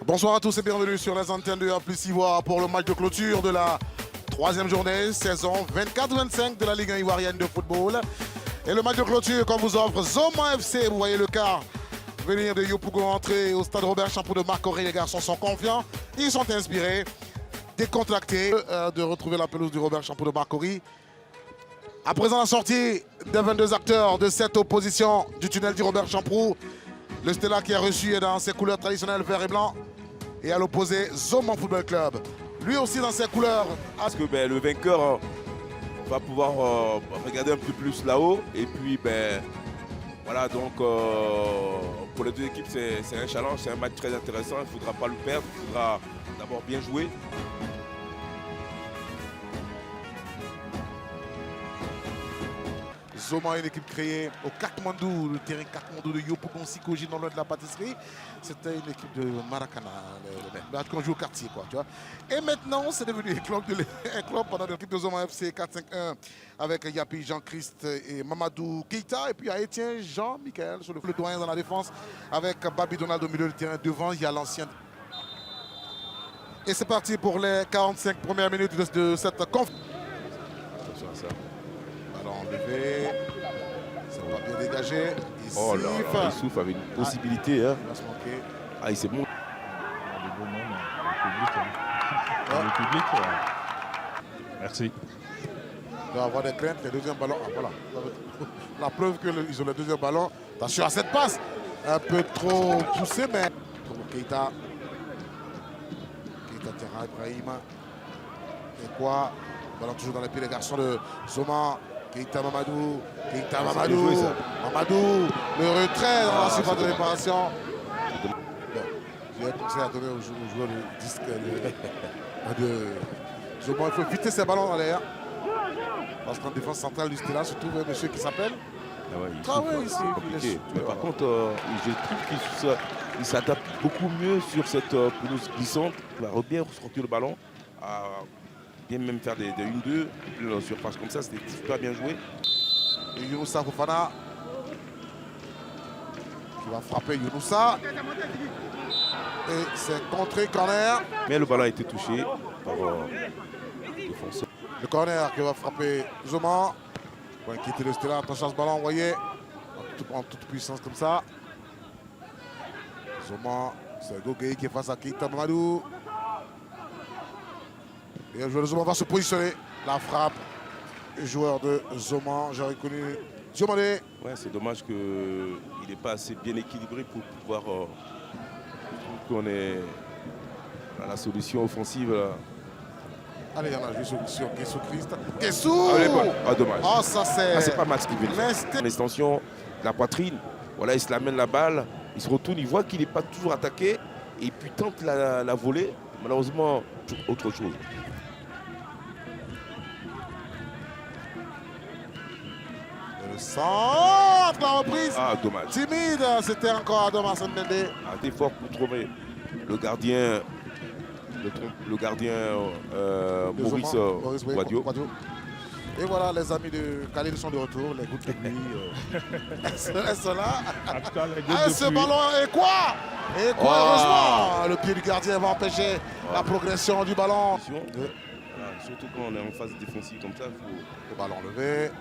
Bonsoir à tous et bienvenue sur les antennes de A+ Ivoire pour le match de clôture de la troisième journée, saison 24-25 de la Ligue 1 ivoirienne de football. Et le match de clôture qu'on vous offre, Zoma FC, vous voyez le quart venir de Yopougon, entrer au stade Robert Champoux de Marcory. Les garçons sont confiants, ils sont inspirés, décontractés de retrouver la pelouse du Robert Champoux de Marcory. À présent, la sortie des 22 acteurs de cette opposition du tunnel du Robert Champoux. Le Stella qui a reçu est dans ses couleurs traditionnelles vert et blanc. Et à l'opposé, Zoma Football Club. Lui aussi dans ses couleurs. Parce que le vainqueur va pouvoir regarder un peu plus là-haut. Et puis, voilà, donc pour les deux équipes, c'est un challenge, c'est un match très intéressant. Il ne faudra pas le perdre, il faudra d'abord bien jouer. Zoma, une équipe créée au Katmandou, le terrain Katmandou de Yopougon Sikoji, dans l'ouest de la pâtisserie. C'était une équipe de Maracana, qu'on joue au quartier, quoi, tu vois. Et maintenant, c'est devenu un club pendant l'équipe de Zoma FC 4-5-1 avec Yapi, Jean-Christ et Mamadou Keita. Et puis il y a Etienne, Jean-Michel sur le doyen dans la défense avec Babi Donald au milieu du terrain. Devant, il y a l'ancien. Et c'est parti pour les 45 premières minutes de cette conférence. Attention à ça. Ballon enlevé, c'est pas bien dégagé. Oh là là, il souffle avec une possibilité. Il va se manquer. Ah, il s'est bon. Le beau monde, le public. Merci. Il doit avoir des craintes, les deuxièmes ballons. Ah, voilà. La preuve qu'ils ont le deuxième ballon. Attention à cette passe. Un peu trop poussé, mais. Keita. Keita Terra Ibrahima. Et quoi? Ballon toujours dans les pieds des garçons de Zoma. Keita Mamadou. Keita Mamadou. Mamadou. Le retrait dans la surface de réparation. Bon, je vais conseiller à donner aux joueurs le disque de Zoma. Il faut éviter ces ballons dans l'air. Parce qu'en défense centrale du Stella se trouve un monsieur qui s'appelle. Ah ouais, Travail ici. Mais par contre, je trouve qu'il s'adapte beaucoup mieux sur cette pelouse glissante. Il va bien sortir le ballon. Bien même faire des 1-2 en surface comme ça, c'était super bien joué. Et Younoussa Fofana qui va frapper Younoussa. Et c'est contré, corner. Mais le ballon a été touché par le défenseur. Le corner qui va frapper Zoma. Pour inquiéter le Stella. Attention à ce ballon envoyé en toute puissance comme ça. Zoma, c'est Gogei qui est face à Keita Mamadou. Et le joueur de Zoma va se positionner. La frappe. Le joueur de Zoma, j'ai reconnu Diomandé. Ouais, c'est dommage qu'il n'est pas assez bien équilibré pour pouvoir qu'on ait la solution offensive. Allez, il y en a une solution. Kessou Christ. Kessou! Ah, elle est bonne. Ah, dommage. Oh, ça c'est. C'est pas Max qui veut le faire. L'extension de la poitrine. Voilà, il se l'amène la balle. Il se retourne, il voit qu'il n'est pas toujours attaqué. Et puis tente la volée. Malheureusement, autre chose. Le centre, la reprise. Ah, dommage. Timide, c'était encore Adam Hassan Mende. Un effort pour trouver le gardien. Le gardien Maurice Guadio. Et voilà, les amis de Khalil sont de retour. Les gouttes de pluie. Elles sont là. En tout cas, les gouttes de Ce pluie. ballon, et quoi? Et quoi, heureusement, le pied du gardien va empêcher la progression du ballon. Voilà, surtout quand on est en phase défensive comme ça, il faut. Le ballon levé.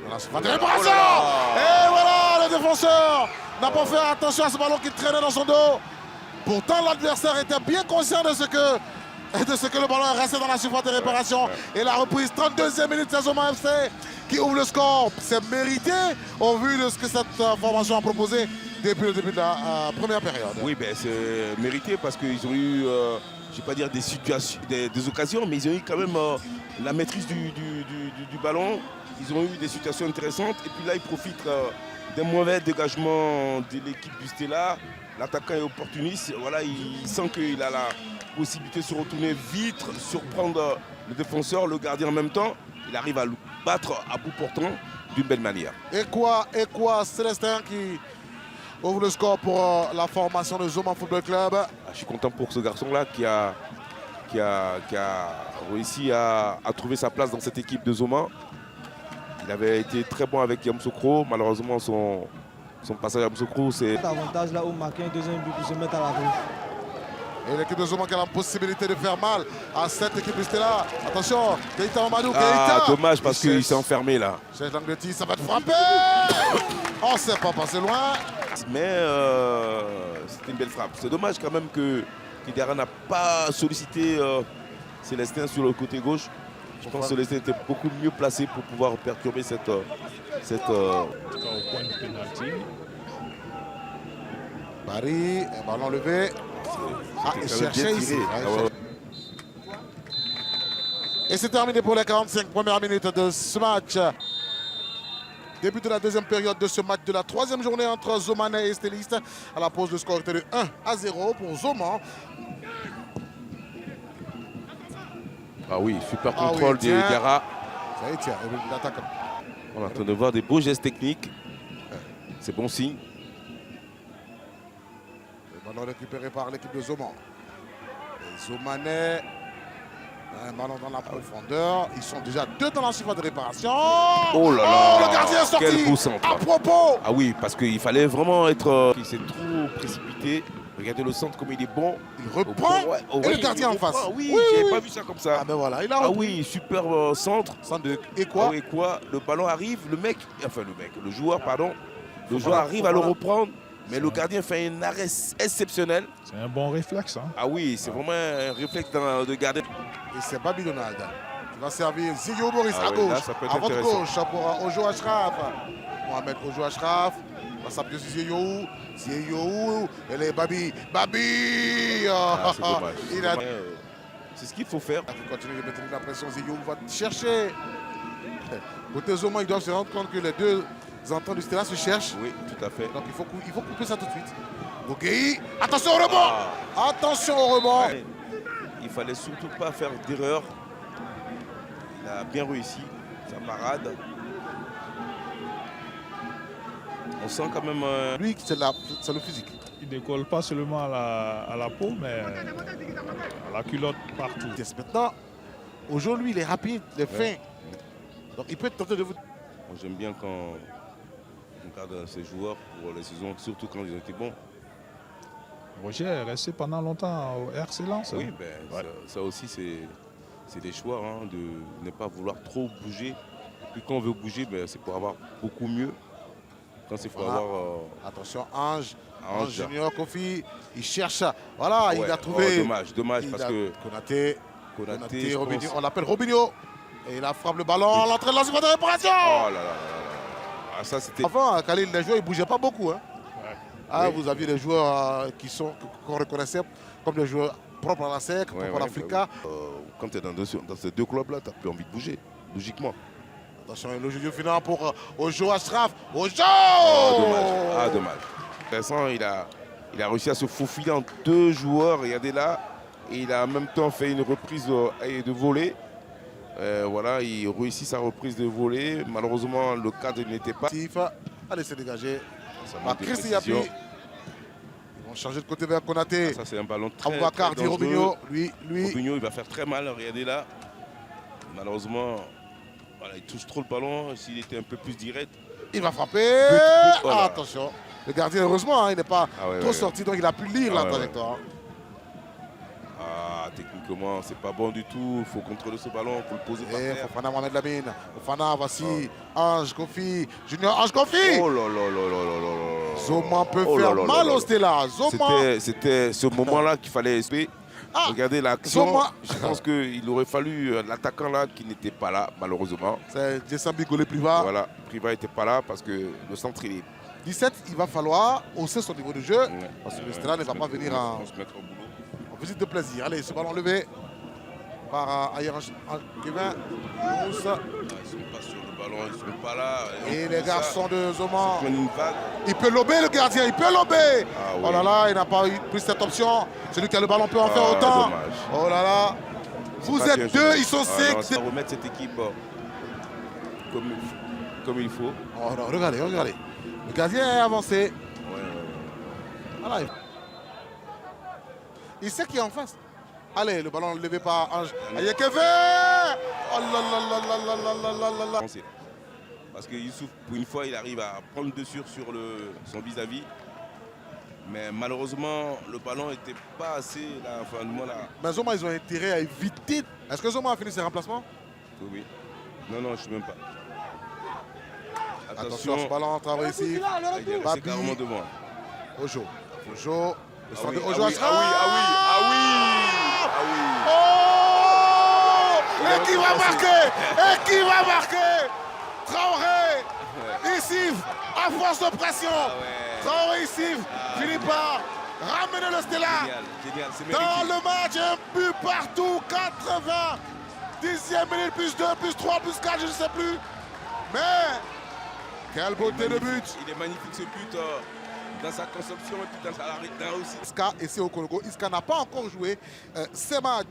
La surface de réparation. Et voilà, le défenseur n'a pas fait attention à ce ballon qui traînait dans son dos. Pourtant, l'adversaire était bien conscient de ce que le ballon est resté dans la surface de réparation. Et la reprise, 32e minute, c'est Zoma FC qui ouvre le score. C'est mérité au vu de ce que cette formation a proposé depuis le début de la première période. Oui, c'est mérité parce qu'ils ont eu, je ne vais pas dire des situations, des occasions, mais ils ont eu quand même la maîtrise du ballon. Ils ont eu des situations intéressantes. Et puis là, ils profitent d'un mauvais dégagement de l'équipe du Stella. L'attaquant est opportuniste. Voilà, il sent qu'il a la possibilité de se retourner vite, surprendre le défenseur, le gardien en même temps. Il arrive à le battre à bout portant d'une belle manière. Et quoi, Célestin qui ouvre le score pour la formation de Zoma Football Club. Je suis content pour ce garçon-là qui a réussi à trouver sa place dans cette équipe de Zoma. Il avait été très bon avec Yamoussoukro. Malheureusement, son passage à Yamoussoukro, c'est... Avantage là où marquer un deuxième but pour se mettre à l'abri. Et l'équipe de Zoma qui a la possibilité de faire mal à cette équipe du Stella. Attention, Keita Amadou, Ah, Keita. dommage parce qu'il s'est enfermé là. Cherche l'angle de tir, ça va être frappé. On ne s'est pas passé loin. Mais c'était une belle frappe. C'est dommage quand même que Kidara n'a pas sollicité Célestin sur le côté gauche. Je pense que Célestin était beaucoup mieux placé pour pouvoir perturber cette En tout cas, au point de pénalty. Barry, un ballon levé. Ah, il quand même cherchait bien ici. tiré. Ouais, Ah il ouais. cherchait. Et c'est terminé pour les 45 premières minutes de ce match. Début de la deuxième période de ce match de la troisième journée entre Zomanais et Stelliste. À la pause, le score était de 1-0 pour Zoman. Ah oui, super Ah oui, contrôle de tiens. Diarra. Ça y est, tiens, il attaque. On est en train de voir des beaux gestes techniques. C'est bon signe. Le ballon récupéré par l'équipe de Zoman. Et Zomanais, un ballon dans la profondeur. Ils sont déjà deux dans la surface de réparation. Oh là là, le gardien est sorti. quel beau centre. À propos. Ah oui, parce qu'il fallait vraiment être... il s'est trop précipité. Regardez le centre comme il est bon. Il reprend. Ouais, oh, Et oui, le gardien il en face. reprend. Oui, Oui, j'avais oui, pas oui. vu ça comme ça. Ah ben voilà, il a Ah repris. oui, super centre. Centre de... Et quoi Ah oui, quoi, le ballon arrive, le joueur, pardon. Le Faut joueur pas- arrive faut à le pas- reprendre, mais le gardien fait un arrêt exceptionnel. C'est un bon réflexe. Hein. Ah oui, c'est vraiment un réflexe de garder. Et c'est Babi Donald qui va servir Zigio Boris Ah à oui, gauche. là, ça peut être À votre intéressant. gauche pour Ojo Ashraf. Mohamed Ojo Ashraf. Va s'appuyer sur Zigio. Zigio. Et les Babi. Babi. Ah, c'est dommage. Il a... C'est ce qu'il faut faire. Il continue de mettre la pression. Zigio va chercher. Côté Zoma, ils doivent se rendre compte que les deux entrants du Stella se cherchent. Oui, tout à fait. Donc il faut couper ça tout de suite. Bougueï, attention au rebond. Attention au rebond. Ouais. Il fallait surtout pas faire d'erreur. Il a bien réussi sa parade. On sent quand même... Lui, c'est le physique. Il décolle pas seulement à la peau, mais à la culotte partout. Maintenant, aujourd'hui, il est rapide, il est fin. Donc il peut tenter de vous... Moi, j'aime bien quand on regarde ces joueurs pour les saisons, surtout quand ils ont été bons. Roger est resté pendant longtemps au RC Lens. Oui, hein. ben, Ouais. ça aussi, c'est des choix hein, de ne pas vouloir trop bouger. Et puis quand on veut bouger, ben, c'est pour avoir beaucoup mieux. Quand c'est pour Voilà. avoir... Attention, Ange Ange. Junior, Kofi, il cherche. Voilà, il ouais, a trouvé... dommage il parce a- que Konaté, Konaté, je Robinho, pense- on l'appelle Robinho. Et il a frappé le ballon à l'entrée de la surface de réparation. Oh là là là là là. Ah, ça, c'était... Avant, Khalil, les joueurs, ils ne bougeaient pas beaucoup. Hein. Ouais. Ah, Oui. vous aviez des joueurs qu'on reconnaissait comme des joueurs propres à la SEC, Ouais, propres à ouais, l'Africa. bah oui. Quand tu es dans ces deux clubs-là, tu n'as plus envie de bouger, logiquement. Attention, le jeu final pour Ojo Ashraf. Ojo Ah, dommage. Intéressant, il a réussi à se faufiler en deux joueurs, regardez là. Et il a en même temps fait une reprise de volée. Voilà, il réussit sa reprise de volée. Malheureusement, le cadre n'était pas. Allez, c'est dégagé. Ça Par manque de Christy Yapi. précision. Ils vont changer de côté vers Konaté. Ça, c'est un ballon très, Aboubakar très dit dangereux. Robinho. Lui. Robinho, il va faire très mal, regardez là. Malheureusement, voilà, il touche trop le ballon. S'il était un peu plus direct. Il va frapper. But. Oh là. Attention. Le gardien, heureusement, hein, il n'est pas Ah ouais, trop ouais, sorti, donc il a pu lire Ah la ouais, trajectoire. Ah, techniquement, c'est pas bon du tout. Il faut contrôler ce ballon, il faut le poser par Et terre. Fofana Mohamed Lamine. Fofana, voici Ange Kofi. Junior Ange Kofi. Oh là là là là là là là. Zoman peut Oh là faire là là mal là au là. Stella. Zoman. C'était ce moment-là qu'il fallait espérer. Ah, Regardez l'action. Zoman. Je pense qu'il aurait fallu l'attaquant là qui n'était pas là, malheureusement. C'est Jessambi Golé Priva. Voilà, Priva n'était pas là parce que le centre il est. 17, il va falloir hausser son niveau de jeu. Ouais, Parce que le ouais, Stella ne on va se pas met- venir on se mettre au boulot. en visite de plaisir. Allez, ce ballon levé par Ayer Kevin. Moussa. Ils sont pas sur le ballon, ils sont pas là. Et les garçons de Zoman. Ils prennent une vague. Il peut lober le gardien, il peut lober. Ah oui. Oh là là, il n'a pas pris cette option. Celui qui a le ballon peut en faire Ah, autant. dommage. Oh là là. Vous Pas bien êtes deux, joué. ils sont Ah, non, cinq. ça va remettre cette équipe comme il faut. Oh non, regardez. Le gardien est avancé. Ouais. Voilà. Il sait qui est en face. Allez, le ballon levé par Ange. Aïe Kevin. Oh là là là là là là là là là. Pensez. Parce que Youssouf, pour une fois, il arrive à prendre dessus sur son vis-à-vis. Mais malheureusement, le ballon n'était pas assez là. Enfin, du moins là. Mais Zoma, ils ont intérêt à éviter. Est-ce que Zoma a fini ses remplacements? Oui, oui. Non, non, je ne sais même pas. Attention, ce ballon travaille ici. C'est carrément devant. Ojo. Ojo. Le Ah centre oui, de Ojo. ah oui, ah oui, ah oui, Oh! Et qui va marquer? Et qui va marquer? Traoré. Ici, à force de pression. Traoré ici finit par ramener le Stella. Génial, génial, c'est Dans mérité. le match, un but partout, 80. 10e minute, plus 2, plus 3, plus 4, je ne sais plus. Mais, quelle beauté de but. Il est magnifique ce but dans sa conception et puis dans sa réussite. Isca, ici au Congo, Isca n'a pas encore joué ces matchs.